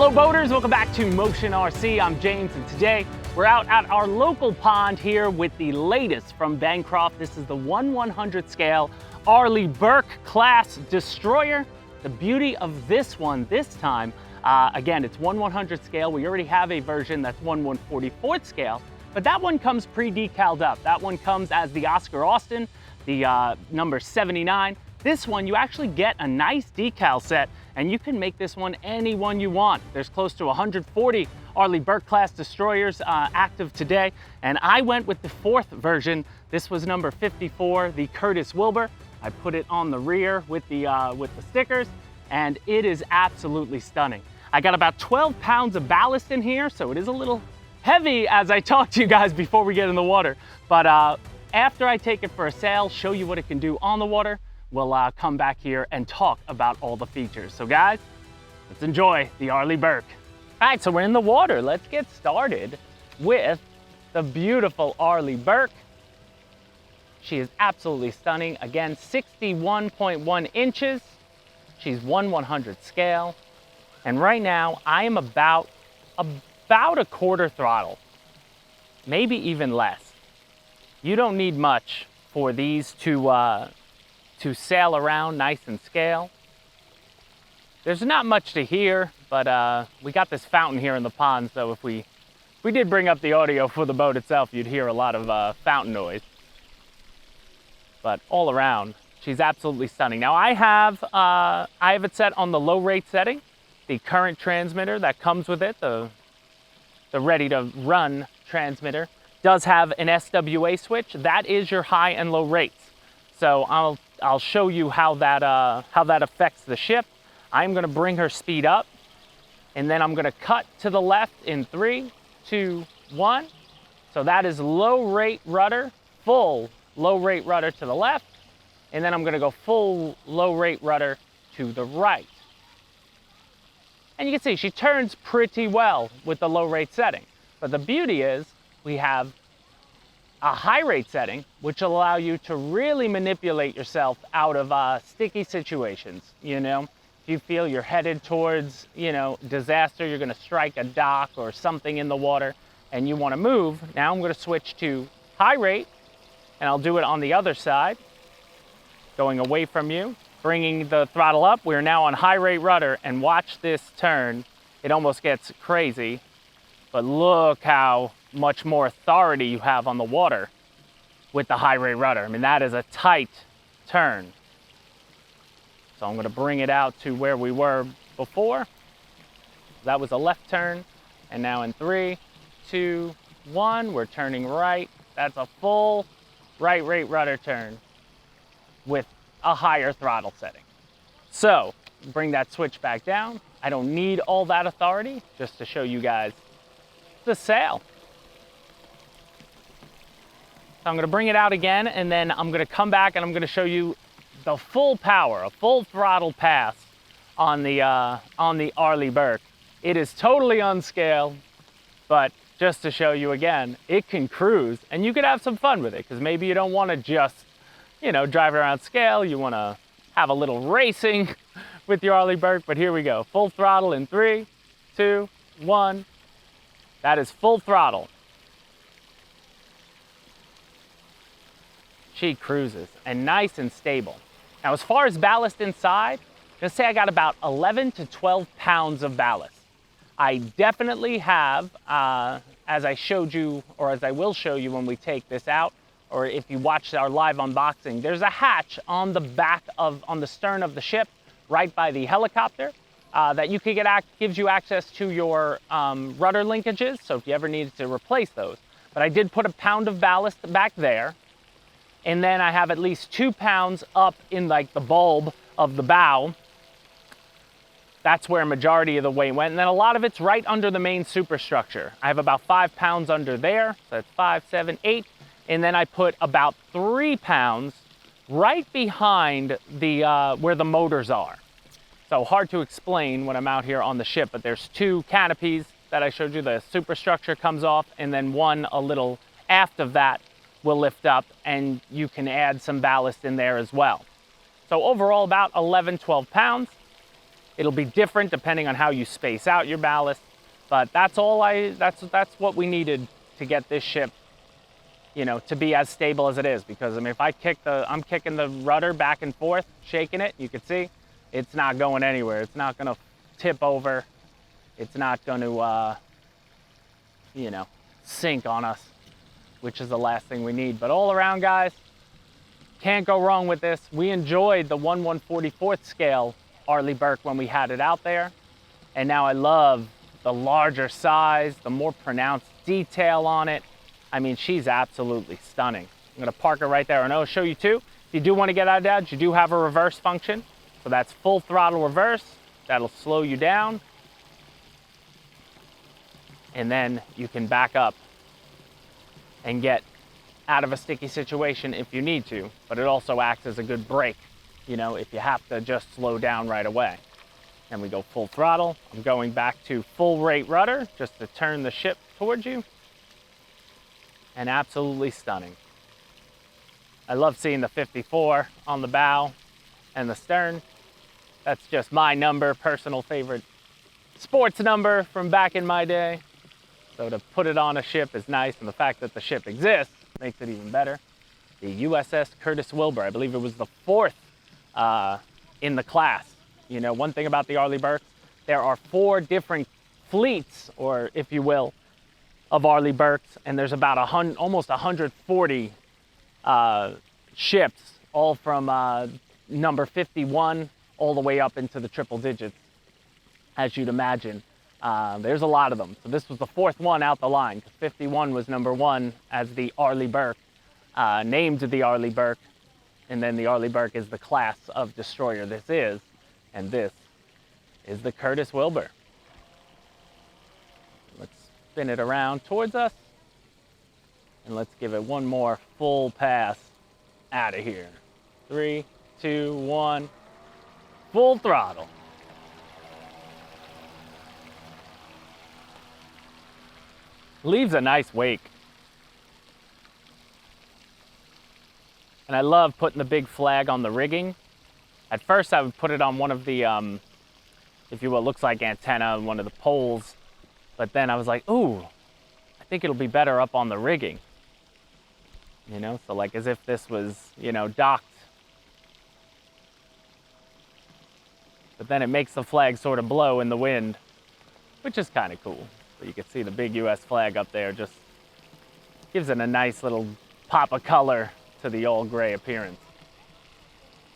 Hello boaters, welcome back to Motion RC. I'm James and today we're out at our local pond here with the latest from Bancroft. This is the 1/100 scale Arleigh Burke-class destroyer. The beauty of this one this time, again, it's 1/100 scale. We already have a version that's 1/144 scale, but that one comes pre-decaled up. That one comes as the Oscar Austin, the number 79. This one, you actually get a nice decal set and you can make this one any one you want. There's close to 140 Arleigh Burke-class destroyers active today, and I went with the 4th version. This was number 54, the Curtis Wilbur. I put it on the rear with the stickers, and it is absolutely stunning. I got about 12 pounds of ballast in here, so it is a little heavy as I talk to you guys before we get in the water. But after I take it for a sail, show you what it can do on the water, we'll come back here and talk about all the features. So guys, let's enjoy the Arleigh Burke. All right, so we're in the water. Let's get started with the beautiful Arleigh Burke. She is absolutely stunning. Again, 61.1 inches. She's 1/100 scale. And right now I am about a quarter throttle, maybe even less. You don't need much for these to sail around nice and scale. There's not much to hear, but we got this fountain here in the pond, so if we did bring up the audio for the boat itself, you'd hear a lot of fountain noise. But all around, she's absolutely stunning. Now I have it set on the low rate setting. The current transmitter that comes with it, the ready to run transmitter, does have an SWA switch. That is your high and low rates. So I'll show you how that affects the ship. I'm gonna bring her speed up, and then I'm gonna cut to the left in 3, 2, 1. So that is low rate rudder, full low rate rudder to the left, and then I'm gonna go full low rate rudder to the right. And you can see she turns pretty well with the low rate setting. But the beauty is we have a high rate setting, which will allow you to really manipulate yourself out of sticky situations. You know, if you feel you're headed towards, disaster, you're gonna strike a dock or something in the water and you wanna move, now I'm gonna switch to high rate, and I'll do it on the other side, going away from you, bringing the throttle up. We're now on high rate rudder, and watch this turn. It almost gets crazy, but look how much more authority you have on the water with the high rate rudder. I mean, that is a tight turn. So I'm gonna bring it out to where we were before. That was a left turn, and now in 3, 2, 1, we're turning right. That's a full right rate rudder turn with a higher throttle setting. So bring that switch back down. I don't need all that authority, just to show you guys the sail. So I'm gonna bring it out again, and then I'm gonna come back and I'm gonna show you the full power, a full throttle pass on the Arleigh Burke. It is totally unscaled, but just to show you again, it can cruise, and you could have some fun with it, because maybe you don't wanna just, drive around scale. You wanna have a little racing with your Arleigh Burke, but here we go. Full throttle in 3, 2, 1. That is full throttle. She cruises, and nice and stable. Now, as far as ballast inside, I'm gonna say I got about 11 to 12 pounds of ballast. I definitely have, as I showed you, or as I will show you when we take this out, or if you watched our live unboxing, there's a hatch on the on the stern of the ship, right by the helicopter, that you could gives you access to your rudder linkages, so if you ever needed to replace those. But I did put a pound of ballast back there, and then I have at least 2 pounds up in like the bulb of the bow. That's where a majority of the weight went, and then a lot of it's right under the main superstructure. I have about 5 pounds under there, so that's 5, 7, 8, and then I put about 3 pounds right behind the where the motors are. So hard to explain when I'm out here on the ship, but there's 2 canopies that I showed you. The superstructure comes off, and then one a little aft of that will lift up, and you can add some ballast in there as well. So overall about 11, 12 pounds. It'll be different depending on how you space out your ballast, but that's what we needed to get this ship, you know, to be as stable as it is. Because I mean, if I'm kicking the rudder back and forth, shaking it, you can see it's not going anywhere. It's not gonna tip over. It's not gonna, you know, sink on us, which is the last thing we need. But all around, guys, can't go wrong with this. We enjoyed the 1/144th scale Arleigh Burke when we had it out there. And now I love the larger size, the more pronounced detail on it. I mean, she's absolutely stunning. I'm gonna park her right there, and I'll show you too. If you do wanna get out of Dodge, you do have a reverse function. So that's full throttle reverse. That'll slow you down. And then you can back up and get out of a sticky situation if you need to, but it also acts as a good brake, you know, if you have to just slow down right away. And we go full throttle. I'm going back to full rate rudder just to turn the ship towards you. And absolutely stunning. I love seeing the 54 on the bow and the stern. That's just my number, personal favorite sports number from back in my day. So to put it on a ship is nice, and the fact that the ship exists makes it even better. The USS Curtis Wilbur, I believe it was the 4th in the class. You know, one thing about the Arleigh Burke, there are 4 different fleets, or if you will, of Arleigh Burkes, and there's about almost 140 ships, all from number 51 all the way up into the triple digits, as you'd imagine. There's a lot of them. So this was the 4th one out the line. 51 was number 1 as the Arleigh Burke, named the Arleigh Burke, and then the Arleigh Burke is the class of destroyer this is, and this is the Curtis Wilbur. Let's spin it around towards us, and let's give it one more full pass out of here. 3, 2, 1, full throttle. Leaves a nice wake. And I love putting the big flag on the rigging. At first I would put it on one of the, if you will, looks like antenna, one of the poles. But then I was like, ooh, I think it'll be better up on the rigging. You know, so like as if this was, you know, docked. But then it makes the flag sort of blow in the wind, which is kind of cool. So you can see the big US flag up there, just gives it a nice little pop of color to the all gray appearance.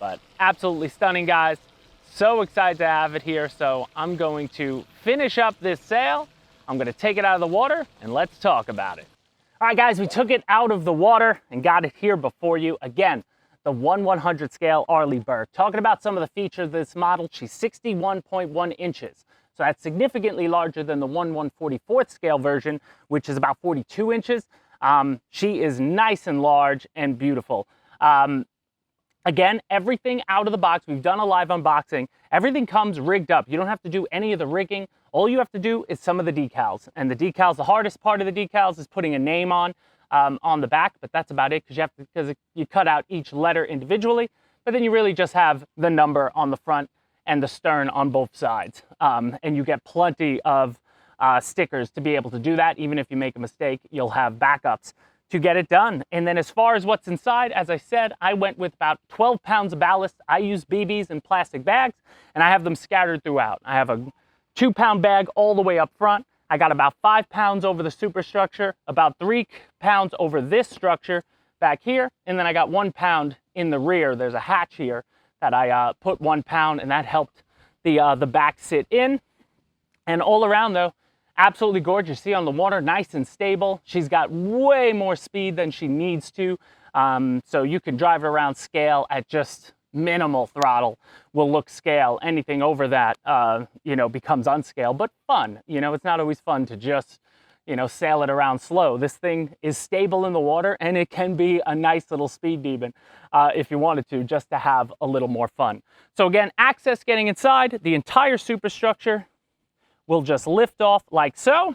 But absolutely stunning, guys. So excited to have it here. So I'm going to finish up this sail. I'm going to take it out of the water and let's talk about it. All right, guys, we took it out of the water and got it here before you. Again, the 1/100 scale Arleigh Burke. Talking about some of the features of this model, she's 61.1 inches. So that's significantly larger than the 1/144th scale version, which is about 42 inches. She is nice and large and beautiful. Again, everything out of the box, we've done a live unboxing, everything comes rigged up. You don't have to do any of the rigging. All you have to do is some of the decals. And the decals, the hardest part of the decals is putting a name on the back, but that's about it, because you cut out each letter individually, but then you really just have the number on the front and the stern on both sides. And you get plenty of stickers to be able to do that. Even if you make a mistake, you'll have backups to get it done. And then as far as what's inside, as I said, I went with about 12 pounds of ballast. I use BBs in plastic bags, and I have them scattered throughout. I have a 2-pound bag all the way up front. I got about 5 pounds over the superstructure, about 3 pounds over this structure back here, and then I got 1 pound in the rear. There's a hatch here that I put 1 pound, and that helped the back sit in. And all around though, absolutely gorgeous. See on the water, nice and stable. She's got way more speed than she needs to. So you can drive it around scale at just minimal throttle will look scale. Anything over that, you know, becomes unscale, but fun. You know, it's not always fun to just, you know, sail it around slow. This thing is stable in the water, and it can be a nice little speed demon if you wanted to, just to have a little more fun. So again, access getting inside, the entire superstructure will just lift off like so.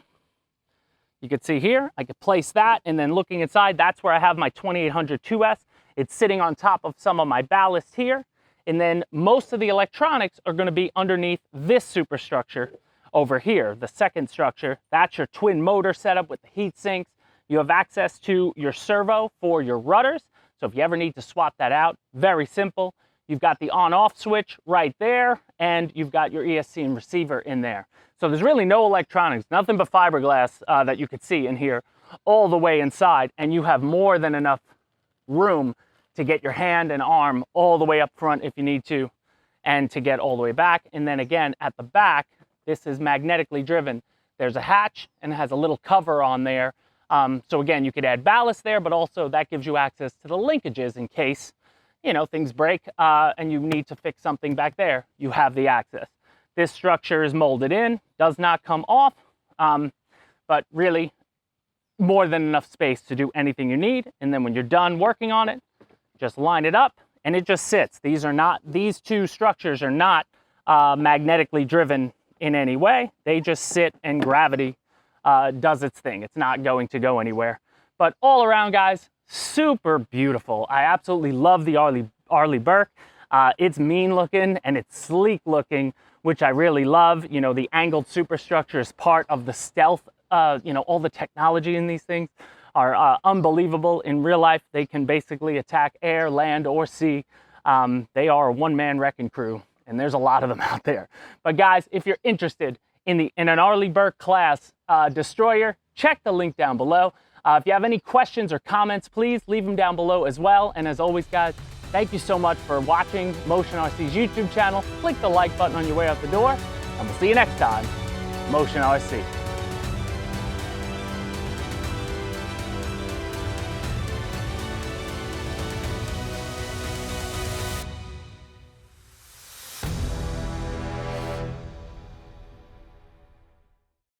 You can see here, I could place that, and then looking inside, that's where I have my 2800 2S. It's sitting on top of some of my ballast here, And then most of the electronics are going to be underneath this superstructure over here, the second structure. That's your twin motor setup with the heat sinks. You have access to your servo for your rudders. So if you ever need to swap that out, very simple. You've got the on-off switch right there, and you've got your ESC and receiver in there. So there's really no electronics, nothing but fiberglass that you could see in here all the way inside, and you have more than enough room to get your hand and arm all the way up front if you need to, and to get all the way back. And then again, at the back, this is magnetically driven. There's a hatch and it has a little cover on there. So again, you could add ballast there, but also that gives you access to the linkages in case, you know, things break and you need to fix something back there. You have the access. This structure is molded in, does not come off, but really more than enough space to do anything you need. And then when you're done working on it, just line it up and it just sits. These two structures are not magnetically driven in any way. They just sit and gravity does its thing. It's not going to go anywhere. But all around, guys, super beautiful. I absolutely love the Arleigh Burke. It's mean looking and it's sleek looking, which I really love. You know, the angled superstructure is part of the stealth. You know, all the technology in these things are unbelievable. In real life, they can basically attack air, land, or sea. They are a one-man wrecking crew, and there's a lot of them out there. But guys, if you're interested in an Arleigh Burke-class destroyer, check the link down below. If you have any questions or comments, please leave them down below as well. And as always, guys, thank you so much for watching Motion RC's YouTube channel. Click the like button on your way out the door, and we'll see you next time, Motion RC.